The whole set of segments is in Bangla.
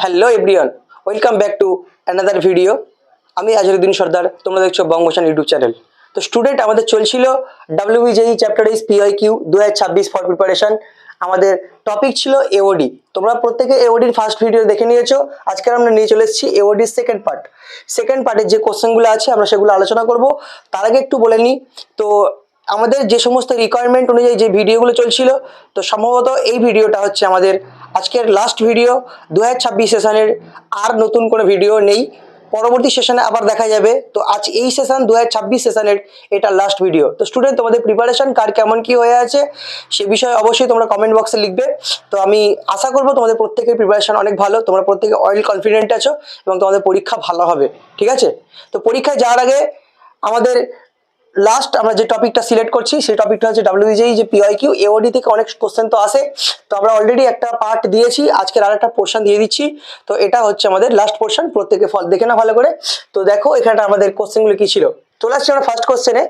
Hello everyone, welcome back to another video. আমি আজরুদ্দিন সর্দার, তোমরা দেখছো বঙ্গোশান ইউটিউব চ্যানেল। তো স্টুডেন্ট, আমাদের চলছিল WBJEE chapter is PIQ 2026 for preparation. আমাদের টপিক ছিল এওডি। তোমরা প্রত্যেকে এওডির ফার্স্ট ভিডিও দেখে নিয়েছো। আজকে আমরা নিয়ে চলে এসেছি এওডির সেকেন্ড পার্ট। সেকেন্ড পার্টের যে কোশ্চেনগুলো আছে আমরা সেগুলো আলোচনা করব। তার আগে একটু বলে নিই, তো আমাদের যে সমস্ত রিকোয়ারমেন্ট অনুযায়ী যে ভিডিওগুলো চলছিল, তো সম্ভবত এই ভিডিওটা হচ্ছে আমাদের আজকের লাস্ট ভিডিও 2026 সেশনের। আর নতুন কোনো ভিডিও নেই, পরবর্তী সেশনে আবার দেখা যাবে। তো আজ এই সেশন 2026 সেশনের এটা লাস্ট ভিডিও। তো স্টুডেন্ট, তোমাদের প্রিপারেশন কার কেমন কি হয়ে আছে সে বিষয়ে অবশ্যই তোমরা কমেন্ট বক্সে লিখবে। তো আমি আশা করবো তোমাদের প্রত্যেকের প্রিপারেশন অনেক ভালো, তোমরা প্রত্যেকে অয়েল কনফিডেন্ট আছো এবং তোমাদের পরীক্ষা ভালো হবে। ঠিক আছে? তো পরীক্ষায় যাওয়ার আগে আমাদের লাস্ট আমরা যে টপিকটা সিলেক্ট করছি সেই টপিকটা হচ্ছে WBJEE যে PIQ এওডি থেকে অনেক কোশ্চেন তো আসে। তো আমরা অলরেডি একটা পার্ট দিয়েছি, আজকের আর একটা পোর্শন দিয়ে দিচ্ছি। তো এটা হচ্ছে আমাদের লাস্ট পোর্শন, প্রত্যেকে দেখে না ভালো করে। তো দেখো এখানে আমাদের কোশ্চেনগুলো কি ছিল। চলে আসছি আমরা ফার্স্ট কোশ্চেনে।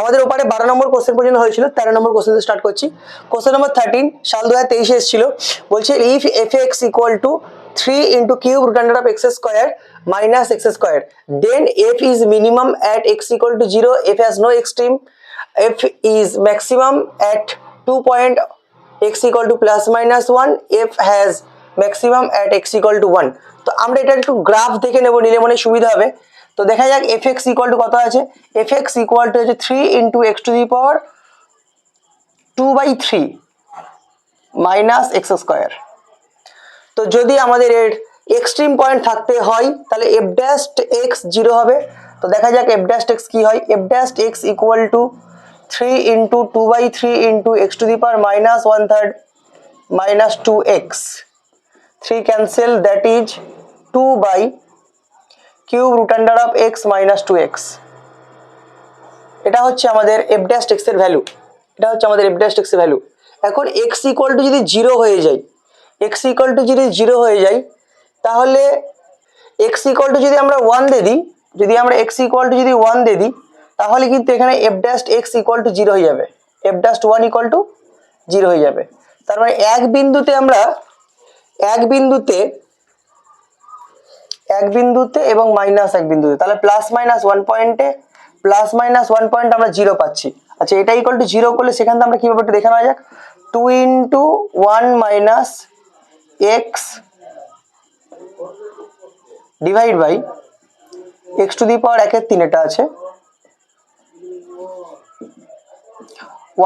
আমাদের ওপারে 12 নম্বর কোশ্চেন পর্যন্ত হয়েছিল, 13 নম্বর কোশ্চেন স্টার্ট করছি। কোশ্চেন নম্বর 13 সাল 2023 এসেছিল। বলছে if f(x) = 3 × cube root under of x square minus x square, then f is minimum at x = 0, f has no extreme, f is maximum at 2 point x = plus minus 1, f has maximum at x = 1. তো আমরা এটা একটু গ্রাফ দেখে নেব, নিলে মনে সুবিধা হবে। তো দেখা যাক f(x) = কত আছে। f(x) = হচ্ছে 3 × x⁴ minus x square। তো যদি আমাদের এর এক্সট্রিম পয়েন্ট থাকতে হয় তাহলে f'(x) 0 হবে। তো দেখা যাক f'(x) কি হয়। f'(x) = 3 × 2/3 × x⁴ minus 1/3 minus 2x, 3 cancel, that is 2/কিউব root under of x minus 2x। এটা হচ্ছে আমাদের f'(x) এর ভ্যালু। এটা হচ্ছে আমাদের f'(x) এর ভ্যালু। এখন x = যদি 0 হয়ে যায়, x = যদি 0 হয়ে যায় তাহলে x = যদি আমরা 1 দিয়ে দিই, যদি আমরা x = যদি 1 দিয়ে দিই তাহলে কিন্তু এখানে f'(x) = 0 হয়ে যাবে, f'(1) = 0 হয়ে যাবে। তার মানে এক বিন্দুতে এবং মাইনাস এক বিন্দুতে, তাহলে প্লাস মাইনাস 1 পয়েন্টে আমরা 0 পাচ্ছি। আচ্ছা, এটা = 0 করলে সেখান থেকে আমরা কিভাবে একটু দেখে নেওয়া যাক। 2 × 1 minus x divide by x⁴ এটা আছে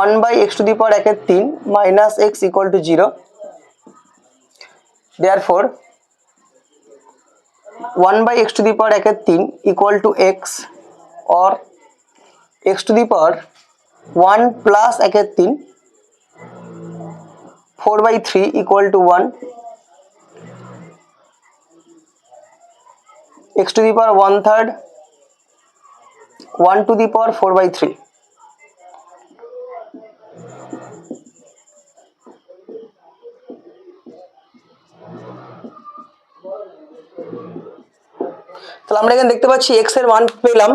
1/x⁴ minus x = 0। therefore 1/x⁴ = x or x⁴ 1 plus 1/3 4/3 = 1, x⁴ 1/3 1 4/3। তাহলে আমরা এখানে দেখতে পাচ্ছি x এর মান পেলাম,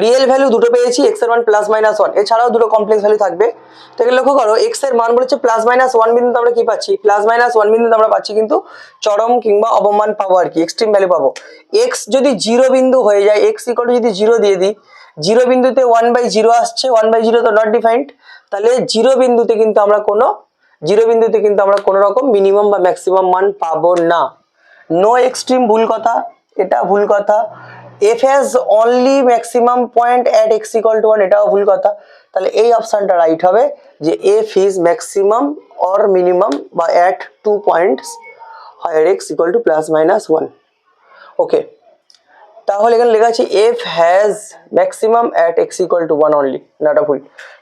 রিয়েল ভ্যালু দুটো পেয়েছি, x এর মান প্লাস মাইনাস 1, এছাড়াও দুটো কমপ্লেক্স ভ্যালু থাকবে। তো এখানে লক্ষ্য করো x এর মান বলেছে প্লাস মাইনাস 1 বিন্দুতে আমরা কি পাচ্ছি, প্লাস মাইনাস 1 বিন্দুতে আমরা পাচ্ছি কিন্তু চরম কিংবা অবমান পাবো আর কি, এক্সট্রিম ভ্যালু পাবো। x যদি 0 বিন্দু হয়ে যায়, x = যদি 0 দিয়ে দিই, 0 বিন্দুতে 1/0 আসছে, 1/0 তো নট ডিফাইন্ড, তাহলে 0 বিন্দুতে কিন্তু আমরা কোনো রকম মিনিমাম বা ম্যাক্সিমাম মান পাবো না। নো এক্সট্রিম ভুল কথা, এটা ভুল কথা। f has only maximum point at x = 1, এটাও ভুল কথা। তাহলে এই অপশনটা রাইট হবে যে f is maximum or minimum বা at 2 points where x = plus minus 1। ওকে, তাহলে এখানে লেখা আছে f has maximum at x = 1 only, নাটা ভুল।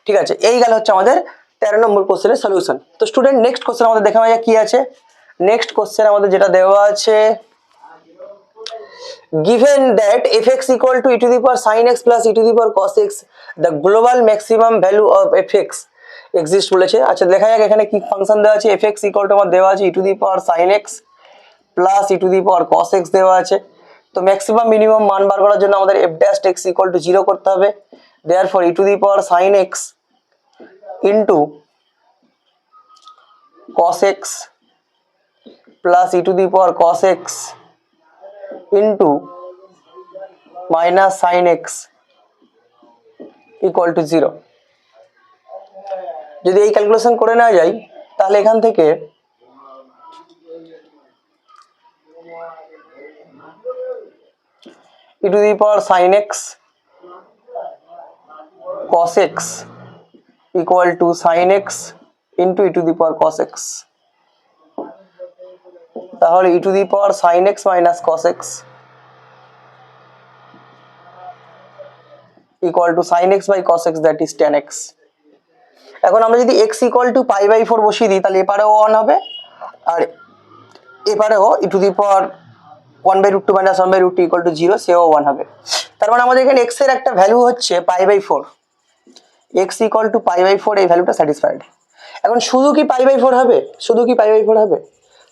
ঠিক আছে, এই গেল হচ্ছে আমাদের 13 নম্বর কোশ্চেনের সলিউশন। তো স্টুডেন্ট, নেক্সট কোশ্চেন আমাদের দেখা যায় কি আছে। নেক্সট কোশ্চেন আমাদের যেটা দেওয়া আছে, given that f(x) = e⁴ sin x plus e⁴ cos x, the global maximum value of f(x) exists বলেছে। আচ্ছা, দেখা যাক এখানে কি ফাংশন দেওয়া আছে। f(x) = আমার দেওয়া আছে e⁴ sin x plus e⁴ cos x দেওয়া আছে। তো ম্যাক্সিমাম মিনিমাম মান বার করার জন্য আমাদের f'(x) = 0 করতে হবে। therefore e⁴ sin x into cos x plus e to the power cos x into minus sine x equal to 0। যদি এই ক্যালকুলেশন করে নেওয়া যায় তাহলে এখান থেকে e to the power sine x cos x equal to sin x into e to the power cos x, তাহলে e to the power sin x minus cos x equal to sin x by cos x, that is tan x। এখন আমরা যদি x equal to pi by 4 বসিয়ে দিই তাহলে এপারেও 1 হবে আর এপারেও e to the power 1 by root 2 minus 1 by root 2 equal to 0 সেও 1 হবে। তার মানে আমাদের এখানে x এর একটা ভ্যালু হচ্ছে pi by 4, x equal to pi by 4 এই ভ্যালুটা স্যাটিসফাইড। এখন শুধু কি pi by 4 হবে, শুধু কি pi by 4 হবে,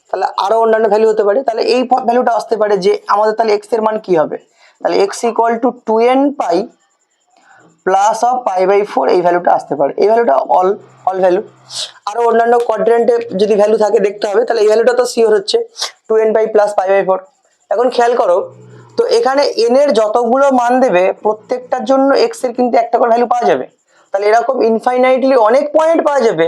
তাহলে আরো অন্যান্য ভ্যালু হতে পারে। তাহলে এই ভ্যালুটা আসতে পারে যে আমাদের তাহলে x এর মান কি হবে, তাহলে x equal to 2n pi plus of pi by 4 এই ভ্যালুটা আসতে পারে। এই ভ্যালুটা অল ভ্যালু। আরো অন্যান্য কোয়াড্রেন্টে যদি ভ্যালু থাকে দেখতে হবে, তাহলে এই ভ্যালুটা তো শিওর হচ্ছে 2n pi plus pi by 4। এখন খেয়াল করো তো এখানে n এর যতগুলো মান দেবে প্রত্যেকটার জন্য x এর কিন্তু একটা করে ভ্যালু পাওয়া যাবে। তাহলে এরকম ইনফাইনাইটলি অনেক পয়েন্ট পাওয়া যাবে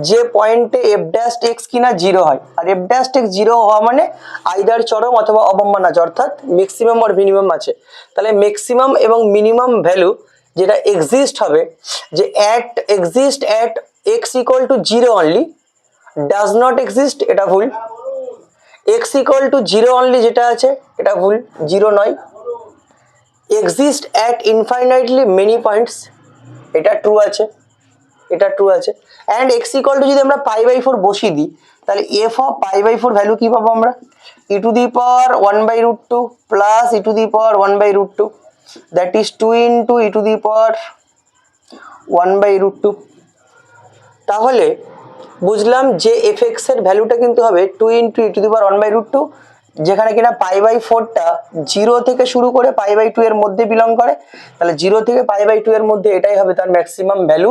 যে পয়েন্টে f ড্যাশ x কিনা 0 হয়, আর f ড্যাশ x 0 হওয়া মানে আইদার চরম অথবা অবমান আছে, অর্থাৎ ম্যাক্সিমাম আর মিনিমাম আছে। তাহলে ম্যাক্সিমাম এবং মিনিমাম ভ্যালু যেটা এক্সিস্ট হবে, যে exist at x equal to 0 only, does not exist এটা ভুল। x ইকুয়াল টু 0 অনলি যেটা আছে এটা ভুল, 0 নয়। Exist at infinitely many points এটা ট্রু আছে, এটা ট্রু আছে। অ্যান্ড x ইকুয়াল টু যদি আমরা পাই বাই 4 বসিয়ে দিই তাহলে f of pi by 4 value কি পাবো আমরা, e to the power 1 by root 2 plus e to the power 1 by root 2, that is 2 into e to the power 1 by root 2। তাহলে বুঝলাম যে fx এর ভ্যালুটা কিন্তু হবে 2 into e to the power 1 by root 2, যেখানে কিনা পাই বাই 4টা 0 থেকে শুরু করে পাই বাই 2 এর মধ্যে বিলং করে। তাহলে 0 থেকে পাই বাই 2 এর মধ্যে এটাই হবে তার ম্যাক্সিমাম ভ্যালু,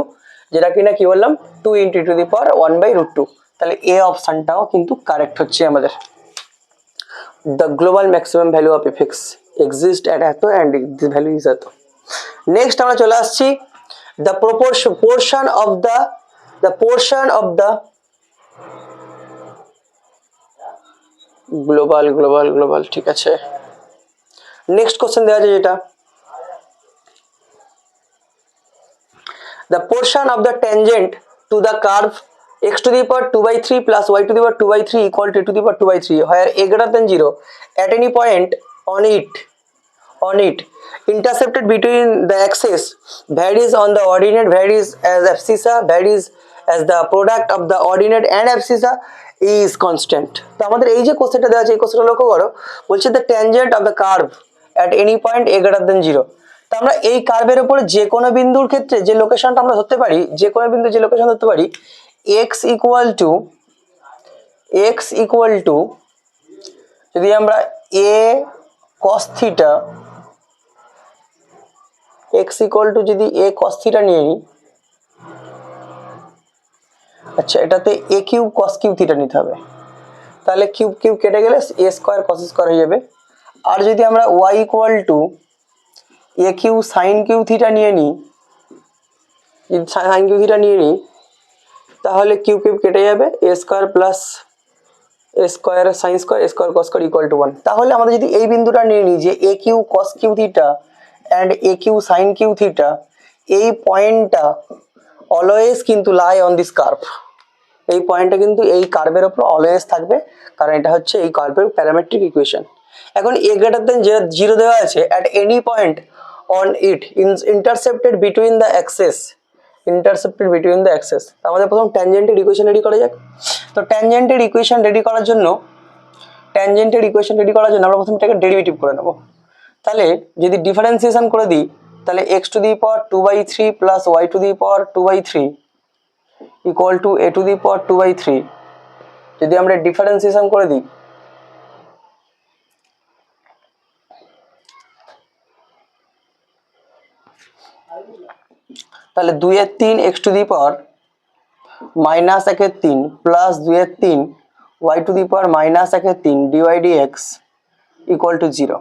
যেটা কিনা কি বললাম 2 into e to the power 1 by root 2। তাহলে এ অপশনটাও কিন্তু কারেক্ট হচ্ছে আমাদের। The global maximum value of fx exist at এত অ্যান্ড দিস ভ্যালু ইজ এত। নেক্সট আমরা চলে আসছি the portion of the global ঠিক আছে। নেক্সট কোশ্চেন দেওয়া আছে যেটা the portion of the tangent to the curve x to the power 2 by 3 plus y to the power 2 by 3 equal to 2 to the power 2 by 3 where a greater than 0 at any point on it intercepted between the axes varies on the ordinate varies as abscissa varies as the product of the ordinate and abscissa is constant। তো আমাদের এই যে কোশ্চেনটা দেওয়া আছে এই কোশ্চেনটা লক্ষ্য করো, বলছে the tangent of the curve at any point a greater than 0। তো আমরা এই কার্ভের উপরে যে কোনো বিন্দুর ক্ষেত্রে যে লোকেশনটা আমরা ধরতে পারি, যে কোনো বিন্দু যে লোকেশন ধরতে পারি, x ইকুয়াল টু যদি আমরা a cos theta x equal to যদি a cos থিটা নিয়ে নিই, আচ্ছা এটাতে a cube cos cube theta নিতে হবে, তাহলে কিউব কিউব কেটে গেলে a স্কয়ার cos স্কয়ার হয়ে যাবে। আর যদি আমরা y equal to a cube sine cube theta নিয়ে নিই, সাইন কিউব থিটা নিয়ে নিই তাহলে কিউব কিউব কেটে যাবে, a square plus a square sine square a square cos square equal to 1। তাহলে আমরা যদি এই বিন্দুটা নিয়ে নিই যে a cube cos cube theta and a cube sine cube theta, এই পয়েন্টটা অলওয়েজ কিন্তু লাই অন দিস কার্ভ, এই পয়েন্টটা কিন্তু এই কার্ভের উপর অলওয়েজ থাকবে, কারণ এটা হচ্ছে এই কার্ভের প্যারামেট্রিক ইকুয়েশন। এখন a গ্রেটার দেন 0 দেওয়া আছে at any point on it intercepted between the access, আমাদের প্রথম ট্যানজেন্টের ইকুয়েশন রেডি করা যাক। তো ট্যানজেন্টের ইকুয়েশন রেডি করার জন্য আমরা প্রথমে এটাকে ডেরিভেটিভ করে নেব। তাহলে যদি ডিফারেন্সিয়েশন করে দিই তাহলে x to the power 2 by 3 plus y to the power 2 by 3 equal to a to the power 2 by 3, যদি আমরা ডিফারেন্সিয়েশন করে দিই তাহলে 2 এর 3 x to the power minus 1 এর 3 প্লাস 2 এর 3 y to the power minus 1/3 dy dx equal to 0।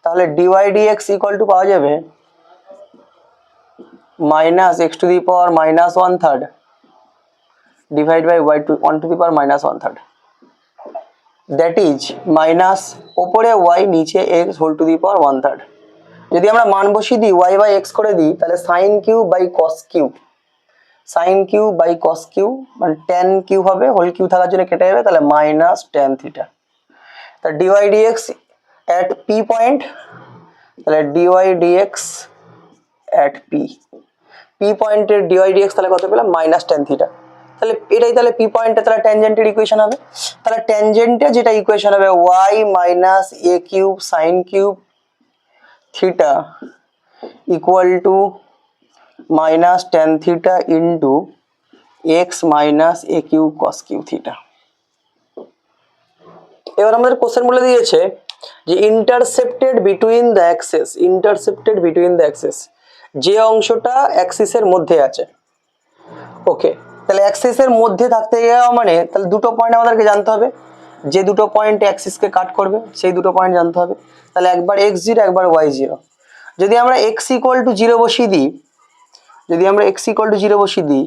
তাহলে ডিওয়াই ডিএক্স ইকুয়াল টু পাওয়া যাবে minus x to the power minus 1/3 divide by y to 1 to the power minus 1/3, that is minus ওপরে y নিচে x whole to the power 1/3। যদি আমরা মান বসিয়ে দিই y বাই x করে দিই তাহলে sine q by cos q, sine q by cos q মানে ট্যান কিউ হবে, হোল কিউ থাকার জন্য কেটে যাবে, তাহলে মাইনাস ট্যান থিটা। তা dy dx at P point, তাহলে dy dx at P, P পয়েন্টের ডিওয়াই ডিএক্স তাহলে কত পেলাম মাইনাস ট্যান থিটা। তাহলে এটাই তাহলে পি পয়েন্টে তাহলে ট্যানজেন্টের ইকুয়েশন হবে। তাহলে ট্যানজেন্টে যেটা ইকুয়েশন হবে y মাইনাস এ cube sine cube theta equal two minus tan theta into x minus এ কিউব কস কিউ থিটা। এবার আমাদের কোশ্চেন বলে দিয়েছে যে intercepted between the Axis, intercepted between the Axis, যে অংশটা অ্যাক্সিসের মধ্যে আছে। ওকে, তাহলে অ্যাক্সিসের মধ্যে থাকতে যাওয়া মানে তাহলে দুটো পয়েন্ট আমাদেরকে জানতে হবে, যে দুটো পয়েন্ট অ্যাক্সিসকে কাট করবে সেই দুটো পয়েন্ট জানতে হবে। তাহলে একবার x0 একবার y0। যদি আমরা x ইকুয়াল টু 0 বসিয়ে দিই, যদি আমরা x ইকুয়াল টু 0 বসিয়ে দিই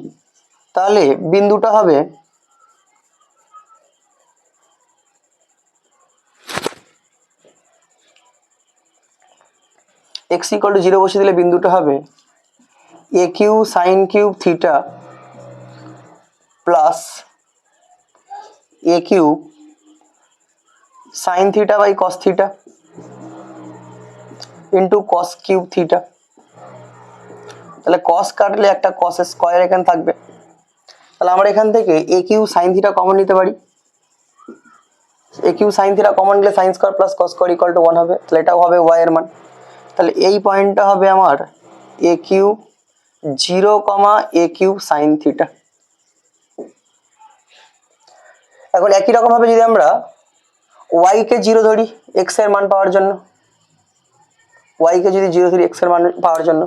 তাহলে বিন্দুটা হবে x ইকুয়াল টু 0 বসিয়ে দিলে বিন্দুটা হবে a q sine cube theta plus a q sine theta by cos theta into cos cube theta. তাহলে কস কাটলে একটা কস স্কোয়ার এখানে থাকবে, তাহলে আমরা এখান থেকে এ কিউ সাইন থিটা কমন নিতে পারি। এ কিউ সাইন থিটা কমন নিলে sign square plus cos square equal to 1 হবে, তাহলে এটাও হবে y এর মান। তাহলে এই পয়েন্টটা হবে আমার এ কিউ 0, এ কিউ সাইন থিটা। এখন একই রকম ভাবে যদি আমরা y কে 0 ধরি x এর মান পাওয়ার জন্য, y কে যদি 0 ধরি x এর মান পাওয়ার জন্য,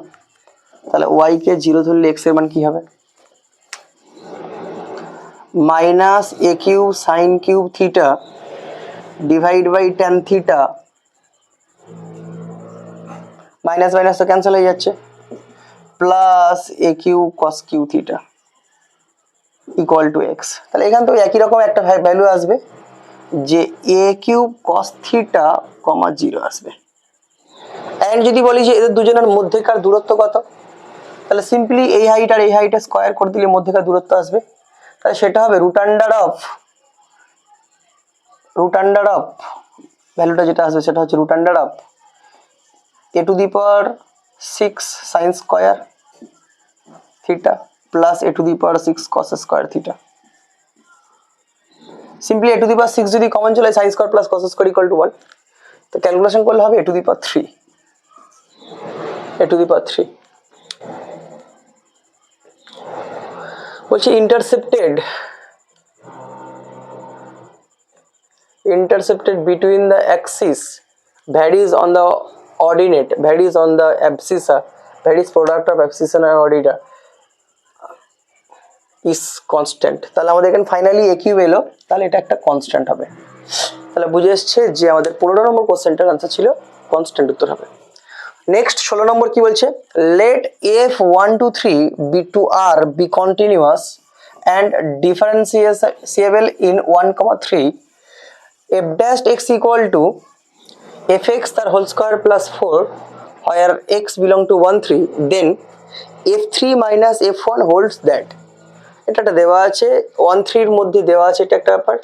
তাহলে y কে 0 ধরলে x এর মান কি হবে minus a q sine cube theta divide by tan theta, minus minus তো ক্যান্সেল হয়ে যাচ্ছে, plus a q cos q theta equal to x. তাহলে এখান থেকে একই রকম একটা ভ্যালু আসবে যে এ কিউব কস থিটা কমা 0 আসবে। অ্যান্ড যদি বলি যে এদের দুজনের মধ্যেকার দূরত্ব কত, তাহলে সিম্পলি এই হাইট আর এই হাইটে স্কোয়ার করে দিলে মধ্যেকার দূরত্ব আসবে। তাহলে সেটা হবে রুট আন্ডার অফ ভ্যালুটা যেটা আসবে সেটা হচ্ছে root under of a to the power 6 sine square theta plus a to the power 6 cos square theta. Simply a to the power 6 যদি কমন চলে sine square plus cos square equal to 1, তো ক্যালকুলেশন করলে হবে এ to the power 3, A to the পাওয়ার 3। বলছি intercepted between the axis varies on the ordinate, varies on the abscissa, varies product of abscissa and ordinate is constant। তাহলে আমাদের এখানে ফাইনালি এ কিউ এলো, তাহলে এটা একটা কনস্ট্যান্ট হবে। তাহলে বুঝে এসছে যে আমাদের 15 নম্বর কোশ্চেনটার আনসার ছিল কনস্ট্যান্ট উত্তর হবে। নেক্সট 16 নম্বর কি বলছে, let f 1 to 3 be to r be continuous and differentiable in 1, 3, f dash x equal to fx তার whole square plus 4 where x belong to 1, 3, then f3 minus f1 holds that। এটা দেওয়া আছে 1, 3 এর মধ্যে দেওয়া আছে, এটা একটা ব্যাপার।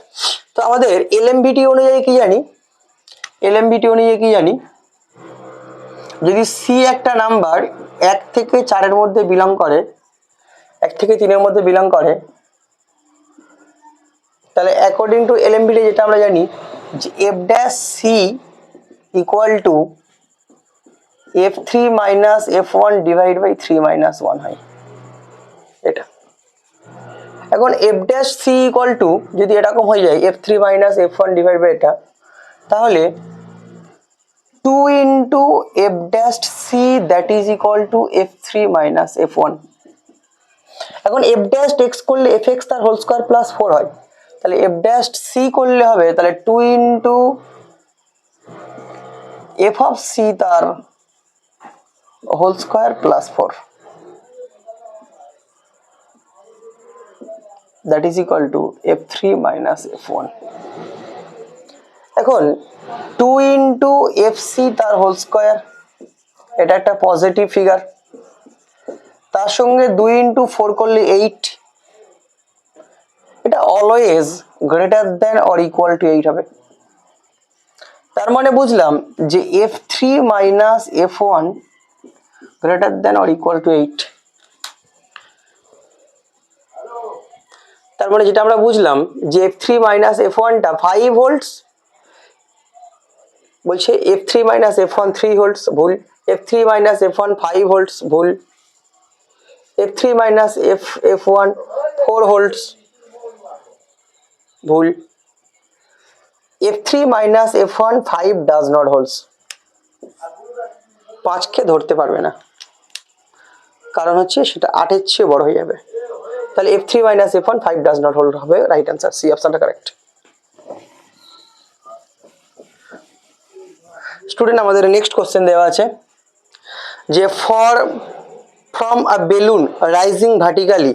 তো আমাদের এলএমবিটি অনুযায়ী কি জানি, যদি সি একটা নাম্বার 1 থেকে 4 এর মধ্যে বিলং করে, 1 থেকে 3 এর মধ্যে বিলং করে, তাহলে অ্যাকর্ডিং টু এলএমবিটি যেটা আমরা জানি যে f dash c equal to f3 minus f1 divide by 3 minus 1 হয় এটা। এখন f dash c equal to যদি এরকম হয়ে যায় f3 minus f1 divide by এটা, তাহলে 2 into f dash see that is equal to f3 minus f1। এখন f ড্যাশ এক্স করলে fx তার হোল স্কয়ার প্লাস 4 হয়, তাহলে এফ ড্যাশ সি করলে হবে তাহলে 2 ইন্টু এফ অফ সি তার whole square plus 4, that is equal to f3 minus f1। এখন 2 ইন্টু এফ সি তার হোল স্কোয়ার, এটা একটা পজিটিভ ফিগার, তার সঙ্গে 2 ইন্টু 4 করলে 8, এটা always greater than or equal to 8 হবে। তার মানে বুঝলাম যে f3 minus f1 greater than or equal to 8। তার মানে যেটা আমরা বুঝলাম যে f3 মাইনাস f1 টা 5 ভোল্টস, বলছে f3 মাইনাস f1 3 ভোল্টস, ভুল। f3 মাইনাস f1 5 ভোল্টস, ভুল। f3 মাইনাস f1 4 ভোল্টস, ভুল। f3 minus f1 5 does not holds, 5 কে ধরতে পারবে না, কারণ হচ্ছে সেটা 8 এর চেয়ে বড় হয়ে যাবে। তাহলে f3 minus f1 5 does not hold হবে রাইট অ্যান্সার, সি অপশনটা কারেক্ট। স্টুডেন্ট আমাদের নেক্সট কোশ্চেন দেওয়া আছে যে from a balloon rising vertically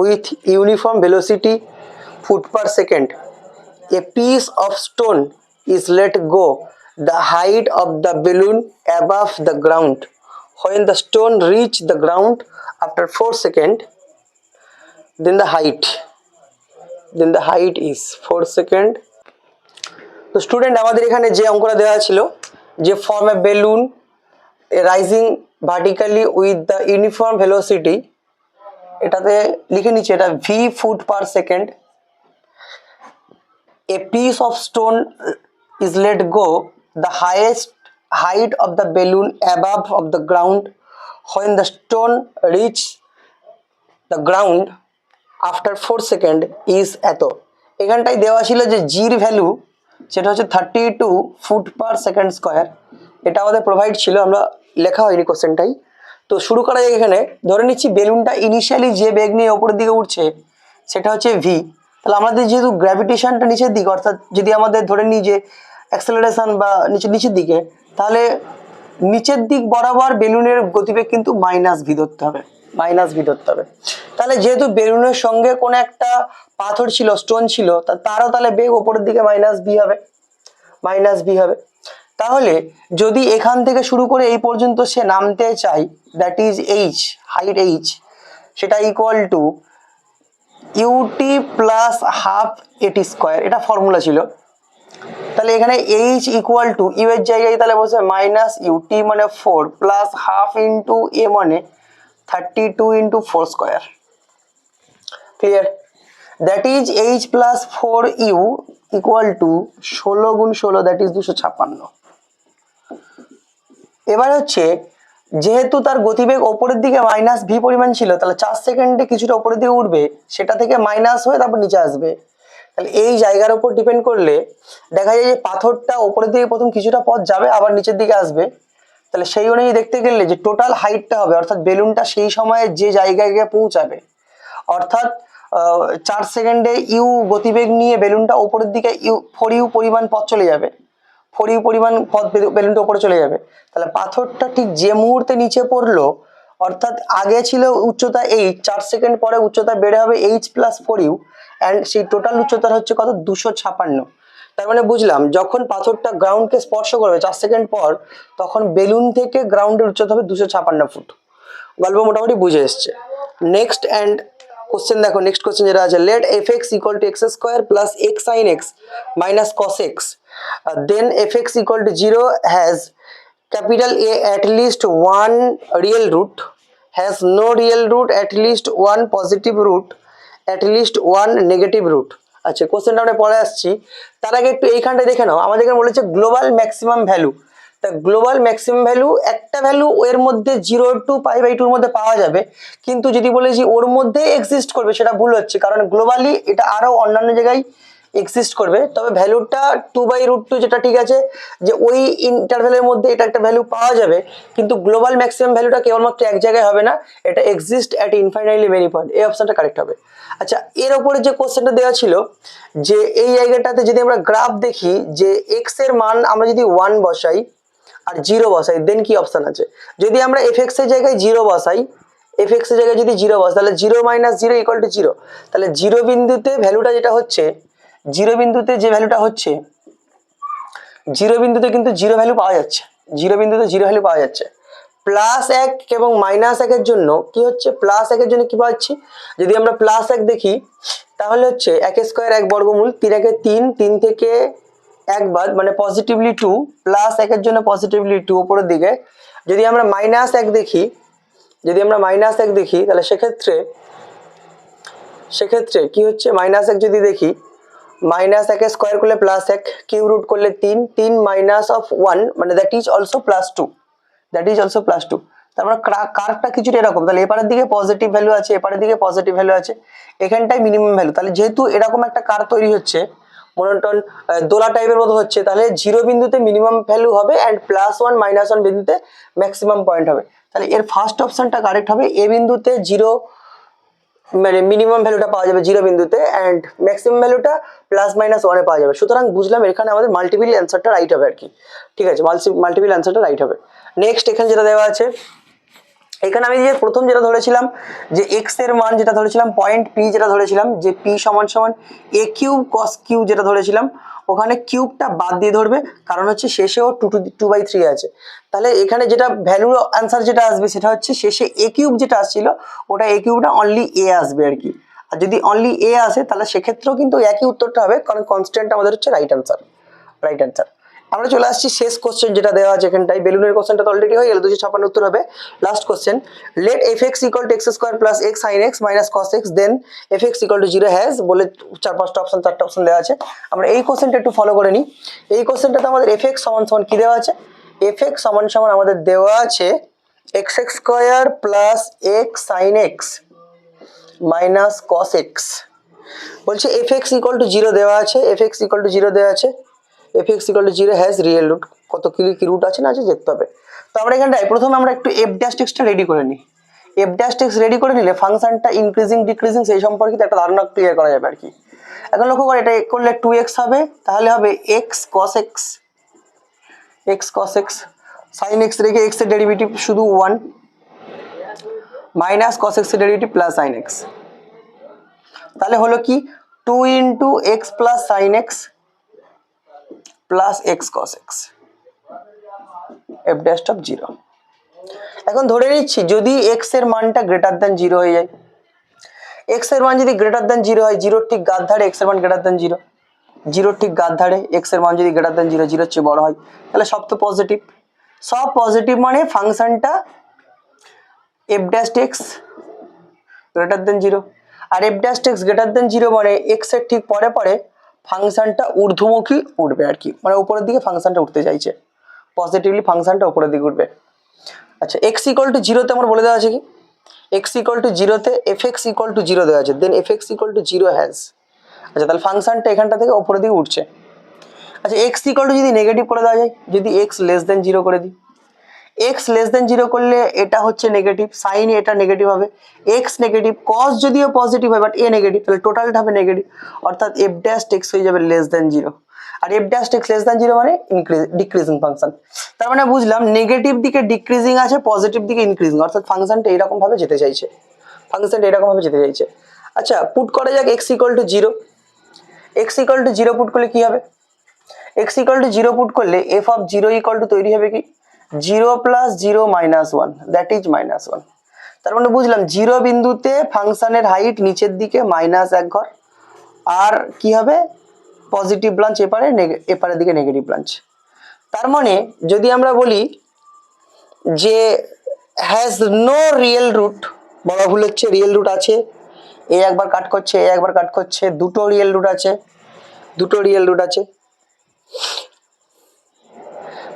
with uniform velocity foot per second, a piece of stone is let go the height of the balloon above the ground. When the stone reach the ground after 4 seconds, then the height is 4 seconds. তো স্টুডেন্ট আমাদের এখানে যে অঙ্কটা দেওয়া ছিল যে form A balloon rising vertically with the uniform velocity, এটাতে লিখে নিচ্ছি এটা V foot per second. A piece of stone is let go the highest height of the balloon above of the ground. When the stone reach the ground after 4 seconds is এত। এখানটায় দেওয়া ছিল যে জির ভ্যালু সেটা হচ্ছে 32 ফুট পার সেকেন্ড স্কোয়ার, এটা আমাদের প্রোভাইড ছিল, আমরা লেখা হয়নি কোশ্চেনটাই। তো শুরু করা যায় এখানে, ধরে নিচ্ছি বেলুনটা ইনিশিয়ালি যে বেগ নিয়ে ওপরের দিকে উঠছে সেটা হচ্ছে ভি। তাহলে আমাদের যেহেতু গ্র্যাভিটেশনটা নিচের দিকে, অর্থাৎ যদি আমাদের ধরে নিই যে অ্যাক্সেলারেশন বা নিচের দিকে, তাহলে নিচের দিক বরাবর বেলুনের গতিবেগ কিন্তু মাইনাস ভি ধরতে হবে, মাইনাস ভি ধরতে হবে। তাহলে যেহেতু বেলুনের সঙ্গে কোনো একটা পাথর ছিল, স্টোন ছিল, তারও তাহলে বেগ ওপরের দিকে মাইনাস ভি হবে, মাইনাস ভি হবে। তাহলে যদি এখান থেকে শুরু করে এই পর্যন্ত সে নামতে চাই, that is h, height h, সেটা equal to ut plus half at square, এটা ফর্মুলা ছিল। তাহলে এখানে এইচ ইকুয়াল টু ইউ এর জায়গায় তাহলে বসে মাইনাস ইউটি মানে 4 প্লাস হাফ ইন্টু এ মানে 32 into 4 square, clear? That is h plus 4 u equal to 16 গুণ 16, দ্যাট ইজ 256। এবার হচ্ছে যেহেতু তার গতিবেগ ওপরের দিকে মাইনাস ভি পরিমাণ ছিল, তাহলে 4 সেকেন্ডে কিছুটা ওপরের দিকে উঠবে, সেটা থেকে মাইনাস হয়ে তারপর নিচে আসবে। তাহলে এই জায়গার উপর ডিপেন্ড করলে দেখা যায় যে পাথরটা ওপরের দিকে প্রথম কিছুটা পথ যাবে, আবার নিচের দিকে আসবে। তাহলে সেই অনুযায়ী দেখতে গেলে যে টোটাল হাইটটা হবে, অর্থাৎ বেলুনটা সেই সময়ে যে জায়গায় গিয়ে পৌঁছাবে, অর্থাৎ 4 সেকেন্ডে ইউ গতিবেগ নিয়ে বেলুনটা ওপরের দিকে 4 ইউ পরিমাণ পথ চলে যাবে, 4 ইউ পরিমাণ পথ বেলুনটা উপরে চলে যাবে। তাহলে পাথরটা ঠিক যে মুহূর্তে নিচে পড়লো, অর্থাৎ আগে ছিল উচ্চতা এইচ, 4 সেকেন্ড পরে উচ্চতা বেড়ে হবে এইচ প্লাস 4 ইউ, অ্যান্ড সেই টোটাল উচ্চতা হচ্ছে কত, 256। তার মানে বুঝলাম যখন পাথরটা গ্রাউন্ডকে স্পর্শ করবে 4 সেকেন্ড পর, তখন বেলুন থেকে গ্রাউন্ডের উচ্চতা হবে 256 ফুট। গল্প মোটামুটি বুঝে এসছে। নেক্সট অ্যান্ড কোশ্চেন দেখো, নেক্সট কোশ্চেন যেটা আছে, let f x equal to x square plus x sine x minus cos x, then f x equal to 0 has capital A at least one real root, has no real root, at least one positive root, at least one negative root। আচ্ছা, কোশ্চেনটা আমরা পরে আসছি, তার আগে একটু এইখানটা দেখে নাও। আমাদের এখানে বলেছে গ্লোবাল ম্যাক্সিমাম ভ্যালু, তা গ্লোবাল ম্যাক্সিমাম ভ্যালু একটা ভ্যালু এর মধ্যে 0 টু π/2 এর মধ্যে পাওয়া যাবে, কিন্তু যদি বলে যে ওর মধ্যে এক্সিস্ট করবে সেটা ভুল হচ্ছে, কারণ গ্লোবালি এটা আরো অন্যান্য জায়গায় এক্সিস্ট করবে, তবে ভ্যালুটা 2/√2 যেটা ঠিক আছে, যে ওই ইন্টারভ্যালের মধ্যে এটা একটা ভ্যালু পাওয়া যাবে, কিন্তু গ্লোবাল ম্যাক্সিমাম ভ্যালুটা কেবলমাত্র এক জায়গায় হবে না, এটা exist at infinitely many point. এই অপশনটা কারেক্ট হবে। আচ্ছা, এর ওপরে যে কোশ্চেনটা দেওয়া ছিল, যে এই জায়গাটাতে যদি আমরা গ্রাফ দেখি, যে এক্স এর মান আমরা যদি 1 বসাই আর 0 বসাই, দেন কি অপশন আছে? যদি আমরা এফ এর জায়গায় 0 বসাই, এফ এর জায়গায় যদি 0 বসাই, তাহলে 0 - 0 = 0। তাহলে 0 বিন্দুতে ভ্যালুটা যেটা হচ্ছে, 0 বিন্দুতে যে ভ্যালুটা হচ্ছে, 0 বিন্দুতে কিন্তু 0 ভ্যালু পাওয়া যাচ্ছে, 0 বিন্দুতে 0 ভ্যালু পাওয়া যাচ্ছে। +1 এবং -1 এর জন্য কি হচ্ছে, +1 এর জন্য কি পাচ্ছি, যদি আমরা +1 দেখি, তাহলে হচ্ছে 1² 1 বর্গমূল, 3 × 3, 3 থেকে 1 বাদ, মানে পজিটিভলি 2, +1 এর জন্য পজিটিভলি 2 উপরের দিকে। যদি আমরা -1 দেখি, যদি আমরা -1 দেখি, তাহলে সেক্ষেত্রে কি হচ্ছে, -1 যদি দেখি, -1 স্কোয়ার করলে +1, কিউব রুট করলে 3, 3 -1, মানে that is also +2, that is also +2। তারপর কার্ভটা কিছুটা এরকম, তাহলে এপারের দিকে পজিটিভ ভ্যালু আছে, এপারের দিকে পজিটিভ ভ্যালু আছে, এখানটায় মিনিমাম ভ্যালু। তাহলে যেহেতু এরকম একটা কার্ভ তৈরি হচ্ছে, মনোটন দোলা টাইপের মতো হচ্ছে, তাহলে 0 বিন্দুতে মিনিমাম ভ্যালু হবে অ্যান্ড +1 -1 বিন্দুতে ম্যাক্সিমাম পয়েন্ট হবে। তাহলে এর ফার্স্ট অপশনটা কারেক্ট হবে, এ বিন্দুতে 0, মানে মিনিমাম ভ্যালুটা পাওয়া যাবে 0 বিন্দুতে, অ্যান্ড ম্যাক্সিমাম ভ্যালুটা +-1 পাওয়া যাবে। সুতরাং বুঝলাম এখানে আমাদের মাল্টিপল অ্যান্সারটা রাইট হবে আর কি। ঠিক আছে, মাল্টিপল অ্যান্সারটা রাইট হবে। নেক্সট এখানে যেটা দেওয়া আছে, এখানে আমি যে প্রথম যেটা ধরেছিলাম, যে এক্স এর মান যেটা ধরেছিলাম, পয়েন্ট পি যেটা ধরেছিলাম, যে পি = a³ cos কিউ যেটা ধরেছিলাম, ওখানে কিউবটা বাদ দিয়ে ধরবে, কারণ হচ্ছে শেষেও 2/3 আছে। তাহলে এখানে যেটা ভ্যালু আনসার যেটা আসবে, সেটা হচ্ছে শেষে a³ যেটা আসছিল, ওটা a³ অনলি এ আসবে আর কি। আর যদি অনলি এ আসে, তাহলে সেক্ষেত্রেও কিন্তু একই উত্তরটা হবে, কারণ কনস্ট্যান্ট আমাদের হচ্ছে রাইট আনসার। আমরা চলে আসছি শেষ কোশ্চেন যেটা দেওয়া আছে এখানটায়। বেলুনের কোশ্চেনটা তো অলরেডি হয়ে গেল, 256 উত্তর হবে। Last question, let f(x) = x² + x sin x - cos x, then f(x) = 0 has, বলে 4-5টা অপশন, 4টা অপশন দেওয়া আছে। আমরা এই কোশ্চেনটা একটু ফলো করে নিই। এই কোশ্চেনটাতে আমাদের f(x) = কি দেওয়া আছে, f(x) = আমাদের দেওয়া আছে x² + x sin x - cos x। বলছে f(x) = 0 দেওয়া আছে, f(x) = 0 দেওয়া আছে, f(x) = 0 হ্যাজ রিয়েল রুট, কত কি রুট আছে না আছে দেখতে হবে। তো আমরা এখানটায় প্রথমে আমরা একটু f'(x) রেডি করে নিই। f'(x) রেডি করে নিলে ফাংশনটা ইনক্রিজিং ডিক্রিজিং সেই সম্পর্কিত একটা ধারণা ক্লিয়ার করা যাবে আর কি। এখন লক্ষ্য করে, এটা করলে 2x হবে, তাহলে হবে x cos x, sin x রেখে x এর ডেরিভেটিভ শুধু 1, cos x এর ডেরিভেটিভ sin x, তাহলে হলো কি 2 × x + sin x + x cos x, f'(0). এখন ধরে নিচ্ছি যদি x এর মানটা >0 হয়ে যায়, x এর মান যদি >0 হয়, 0 ঠিক গাদ ধারে x এর মান >0, 0 ঠিক গাদ ধারে x এর মান যদি >0, 0 চেয়ে বড় হয়, তাহলে সব তো পজিটিভ, সব পজিটিভ, মানে ফাংশনটা f'(x) >0, আর f'(x) > 0 মানে x এর ঠিক পরে পরে ফাংশনটা ঊর্ধ্বমুখী উঠবে আর কি, মানে উপরের দিকে ফাংশনটা উঠতে চাইছে, পজিটিভলি ফাংশনটা উপরের দিকে উঠবে। আচ্ছা, x = 0 তে আমার বলে দেওয়া আছে কি, x = 0 তে f(x) = 0 দেওয়া আছে, দেন f(x) = 0 হ্যাজ। আচ্ছা, তাহলে ফাংশনটা এখানটা থেকে উপরের দিকে উঠছে। আচ্ছা, x = যদি নেগেটিভ করে দেওয়া যায়, যদি x <0 করে দিই, x <0 করলে এটা হচ্ছে নেগেটিভ, সাইন এটা নেগেটিভ হবে, x নেগেটিভ, cos যদিও পজিটিভ হয় বাট এ নেগেটিভ, তাহলে টোটালটা হবে নেগেটিভ, অর্থাৎ f'(x) হয়ে যাবে <0, আর f'(x) <0 মানে ডিক্রিজিং ফাংশন। তার মানে বুঝলাম নেগেটিভ দিকে ডিক্রিজিং আছে, পজিটিভ দিকে ইনক্রিজিং, অর্থাৎ ফাংশনটা এরকম ভাবে যেতে চাইছে, আচ্ছা, পুট করা যাক x = 0, x = 0 পুট করলে কি হবে, x = 0 পুট করলে f(0) তৈরি হবে কি 0 + 0 - 1, দ্যাট ইজ -1। তার মানে বুঝলাম 0 বিন্দুতে ফাংশনের হাইট নিচের দিকে -1 ঘর, আর কি হবে পজিটিভ ব্রাঞ্চ এপারের দিকে নেগেটিভ ব্রাঞ্চ। তার মানে যদি আমরা বলি যে হ্যাজ নো রিয়েল রুট, বলা ভুল হচ্ছে, রিয়েল রুট আছে, এ একবার কাট করছে, দুটো রিয়েল রুট আছে,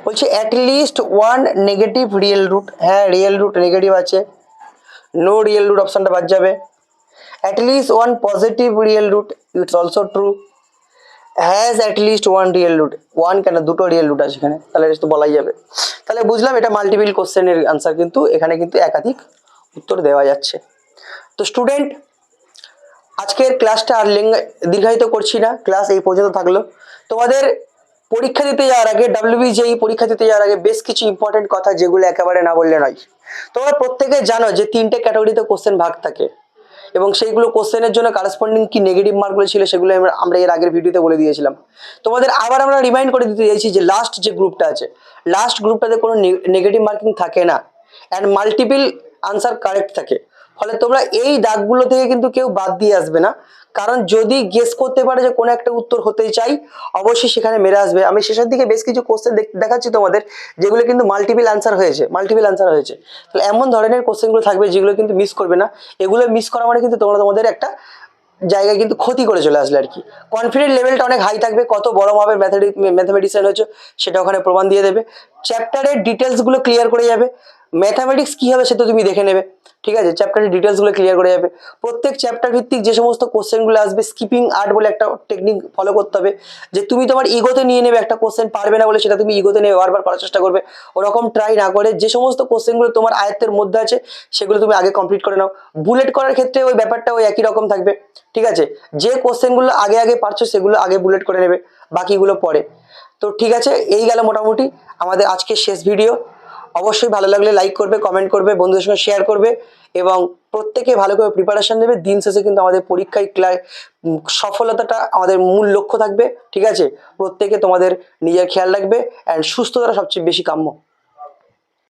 বলছে at least one negative real root, হ্যাঁ রিয়েল রুট নেগেটিভ আছে, নো রিয়েল রুট অপশনটা বাদ যাবে, at least one positive real root, it's also true, has at least one real root, one কেন দুটো রিয়েল রুট আছে এখানে, তাহলে তো বলাই যাবে। তাহলে বুঝলাম এটা মাল্টিপল কোশ্চেনের আনসার, কিন্তু এখানে কিন্তু একাধিক উত্তর দেওয়া যাচ্ছে। তো স্টুডেন্ট, আজকের ক্লাসটা আর দীর্ঘায়িত করছি না, ক্লাস এই পর্যন্ত থাকলো। তোমাদের পরীক্ষা দিতে যাওয়ার আগে, ডাব্লিউবিজেই পরীক্ষা দিতে যাওয়ার আগে বেশ কিছু ইম্পর্টেন্ট কথা যেগুলো একেবারে না বললে নয়। তোমরা প্রত্যেকে জানো যে 3টে ক্যাটাগরিতে কোশ্চেন ভাগ থাকে, এবং সেইগুলো কোশ্চেনের জন্য কারেসপন্ডিং কি নেগেটিভ মার্কগুলো ছিল সেগুলো আমরা এর আগের ভিডিওতে বলে দিয়েছিলাম। তোমাদের আবার আমরা রিমাইন্ড করে দিতে চাইছি যে লাস্ট যে গ্রুপটা আছে, লাস্ট গ্রুপটাতে কোনো নেগেটিভ মার্কিং থাকে না, অ্যান্ড মাল্টিপল আনসার কারেক্ট থাকে। ফলে তোমরা এই দাগগুলো থেকে কিন্তু কেউ বাদ দিয়ে আসবে না, কারণ যদি গেস করতে পারে যে কোনো একটা উত্তর হতেই চাই, অবশ্যই সেখানে মেরে আসবে। আমি শেষের দিকে বেশ কিছু কোশ্চেন দেখাচ্ছি তোমাদের, যেগুলো কিন্তু মাল্টিপল আনসার হয়েছে, তাহলে এমন ধরনের কোশ্চেনগুলো থাকবে যেগুলো কিন্তু মিস করবে না। এগুলো মিস করা মানে কিন্তু তোমরা তোমাদের একটা জায়গায় কিন্তু ক্ষতি করে চলে আসলে আর কি। কনফিডেন্ট লেভেলটা অনেক হাই থাকবে, কত বড় ভাবে ম্যাথামেটিক্সিয়ান হয়েছে সেটা ওখানে প্রমাণ দিয়ে দেবে। চ্যাপ্টারের ডিটেলসগুলো ক্লিয়ার করে যাবে, ম্যাথামেটিক্স কি হবে সেটা তুমি দেখে নেবে, ঠিক আছে। চ্যাপ্টারের ডিটেলসগুলো ক্লিয়ার করে যাবে। প্রত্যেক চ্যাপ্টার ভিত্তিক যে সমস্ত কোশ্চেনগুলো আসবে, স্কিপিং আর্ট বলে একটা টেকনিক ফলো করতে হবে, যে তুমি তোমার ইগোতে নিয়ে নেবে একটা কোশ্চেন, পারবে না বলে সেটা তুমি ইগোতে নিয়ে বারবার করার চেষ্টা করবে। ওরকম ট্রাই না করে যে সমস্ত কোশ্চেনগুলো তোমার আয়ত্তের মধ্যে আছে সেগুলো তুমি আগে কমপ্লিট করে নাও। বুলেট করার ক্ষেত্রে ওই ব্যাপারটা ওই একই রকম থাকবে, ঠিক আছে। যে কোশ্চেনগুলো আগে আগে পারছো সেগুলো আগে বুলেট করে নেবে, বাকিগুলো পরে। তো ঠিক আছে, এই গেল মোটামুটি আমাদের আজকের শেষ ভিডিও। অবশ্যই ভালো লাগলে লাইক করবে, কমেন্ট করবে, বন্ধুদের সঙ্গে শেয়ার করবে, এবং প্রত্যেকে ভালো করে প্রিপারেশন নেবে। দিন শেষে কিন্তু আমাদের পরীক্ষায় সফলতাটা আমাদের মূল লক্ষ্য থাকবে, ঠিক আছে। প্রত্যেকে তোমাদের নিজের খেয়াল রাখবে, অ্যান্ড সুস্থতাটা সবচেয়ে বেশি কাম্য।